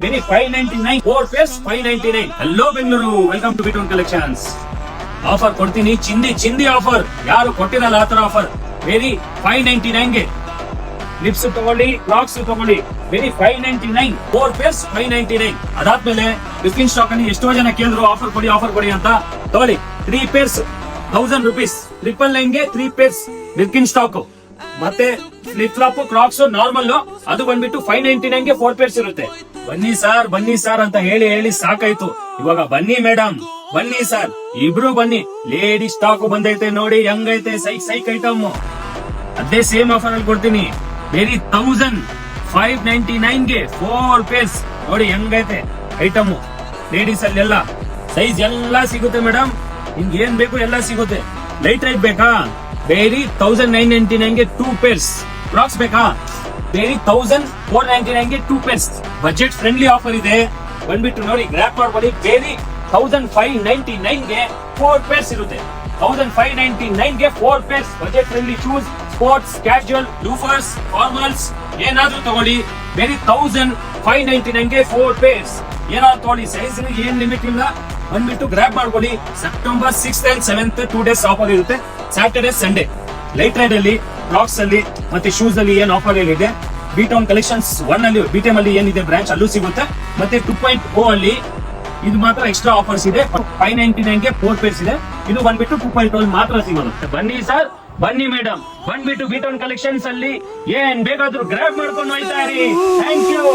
Very 599 4 pairs 599. Hello Bengaluru, welcome to Bitone collections. Offer ಕೊಡ್ತೀನಿ, ಚಿಂದಿ offer, ಯಾರು ಕೊಟ್ಟಿರಲ್ಲ ಆತರ ಆಫರ್. ವೆರಿ 599 ಗೆ ಲಿಪ್ಸ್ ತಗೊಳ್ಳಿ, ಕ್ಲಾಕ್ಸ್ ತಗೊಳ್ಳಿ. Very 599 4 pairs 599. ಅದಾದ್ಮೇಲೆ ಬಿಸ್ಕಿನ್ ಸ್ಟಾಕ್ ಅಲ್ಲಿ ಎಷ್ಟೋ ಜನ ಕೇಳಿದ್ರು ಆಫರ್ ಕೊಡಿ ಅಂತ. ತಗೊಳ್ಳಿ 3 ಪೇರ್ಸ್ 1000 rupees 999 ಗೆ 3 ಪೇರ್ಸ್ ಬಿಸ್ಕಿನ್ ಸ್ಟಾಕ್. ಮತ್ತೆ ಫ್ಲಿಪ್ ಫ್ಲಾಪ್ ಕ್ರಾಕ್ಸ್ ನಾರ್ಮಲ್ ಅದು ಬಂದ್ಬಿಟ್ಟು 599 ಗೆ 4 ಪೇರ್ಸ್ ಇರುತ್ತೆ. ಬನ್ನಿ ಸರ್ ಅಂತ ಹೇಳಿ ಸಾಕಾಯ್ತು. ಇವಾಗ ಬನ್ನಿ ಮೇಡಮ್, ಬನ್ನಿ ಸರ್, ಇಬ್ರು ಬನ್ನಿ. ಲೇಡಿ ಸ್ಟಾಕ್ ಬಂದೈತೆ ನೋಡಿ, ಹೆಂಗೈತೆ, ಸೈಕ್ ಐಟಮ್. ಅದೇ ಸೇಮ್ ಆಫರ್ ಅಲ್ಲಿ ಕೊಡ್ತೀನಿ. ವೆರಿ 1599 ಗೆ 4 ಪೇರ್ಸ್ ನೋಡಿ, ಹೆಂಗೈತೆ ಐಟಮ್. ಲೇಡೀಸ್ ಅಲ್ಲಿ ಎಲ್ಲ ಸೈಜ್ ಎಲ್ಲ ಸಿಗುತ್ತೆ ಮೇಡಮ್, ನಿಮ್ಗೆ ಏನ್ ಬೇಕು ಎಲ್ಲ ಸಿಗುತ್ತೆ. ಲೈಟ್ ಬೇಕಾ? ಬೇರೆ 1999 ಗೆ 2 ಪೇರ್ಸ್. ಕ್ರಾಕ್ಸ್ ಬೇಕಾ? ಬೇರೆ 1499 ಗೆ 2 ಪೇರ್ಸ್. ಬಜೆಟ್ ಫ್ರೆಂಡ್ಲಿ ಆಫರ್ ಇದೆ, ಬಂದ್ಬಿಟ್ಟು ನೋಡಿ, ಗ್ರ್ಯಾಪ್ ಮಾಡ್ಕೊಳ್ಳಿ. ಬೇರೆ 1599 ಗೆ 4 ಪೇರ್ಸ್ ಇರುತ್ತೆ. 1599 ಗೆ 4 pairs budget friendly shoes, sports, casual, loafers, formals ಏನಾದ್ರೂ ತಗೊಳ್ಳಿ. ಬೇರೆ 1599 ಗೆ 4 ಪೇರ್ಸ್. ಏನಾದ್ರು ತಗೊಳ್ಳಿ, ಸೈಜ್ ಏನ್ ಲಿಮಿಟ್ ಇಲ್ಲ, ಬಂದ್ಬಿಟ್ಟು ಗ್ರ್ಯಾಪ್ ಮಾಡ್ಕೊಳ್ಳಿ. September 6th and 7th 2 days offer ಇರುತ್ತೆ. ಸ್ಯಾಟರ್ಡೆ ಸಂಡೇ ಲೈಟ್ ರೈಡ್ ಅಲ್ಲಿ, ಕ್ಲಾಕ್ಸ್ ಅಲ್ಲಿ ಮತ್ತೆ ಶೂಸ್ ಅಲ್ಲಿ ಏನ್ ಆಫರ್ ಇದೆ. ಬಿಟೌನ್ ಕಲೆಕ್ಷನ್ಸ್ 1 ಅಲ್ಲಿ ಬಿಟಿಎಂ ಅಲ್ಲಿ ಏನಿದೆ ಬ್ರಾಂಚ್, ಅಲ್ಲೂ ಸಿಗುತ್ತೆ. ಮತ್ತೆ 2.0 ಅಲ್ಲಿ ಇದು ಮಾತ್ರ ಎಕ್ಸ್ಟ್ರಾ ಆಫರ್ಸ್ ಇದೆ. 599 ಗೆ 4 ಪೇರ್ಸ್ ಇದೆ. ಇದು ಬಂದ್ಬಿಟ್ಟು 2.0 ಮಾತ್ರ ಸಿಗುತ್ತೆ. ಬನ್ನಿ ಸರ್, ಬನ್ನಿ ಮೇಡಮ್, ಬಂದ್ಬಿಟ್ಟು ಬಿಟೌನ್ ಕಲೆಕ್ಷನ್ಸ್ ಅಲ್ಲಿ ಏನ್ ಬೇಕಾದ್ರೂ ಗ್ರ್ಯಾಬ್ ಮಾಡ್ಕೊಂಡು ಹೋಯ್ತಾ ಇರಿ. Thank you.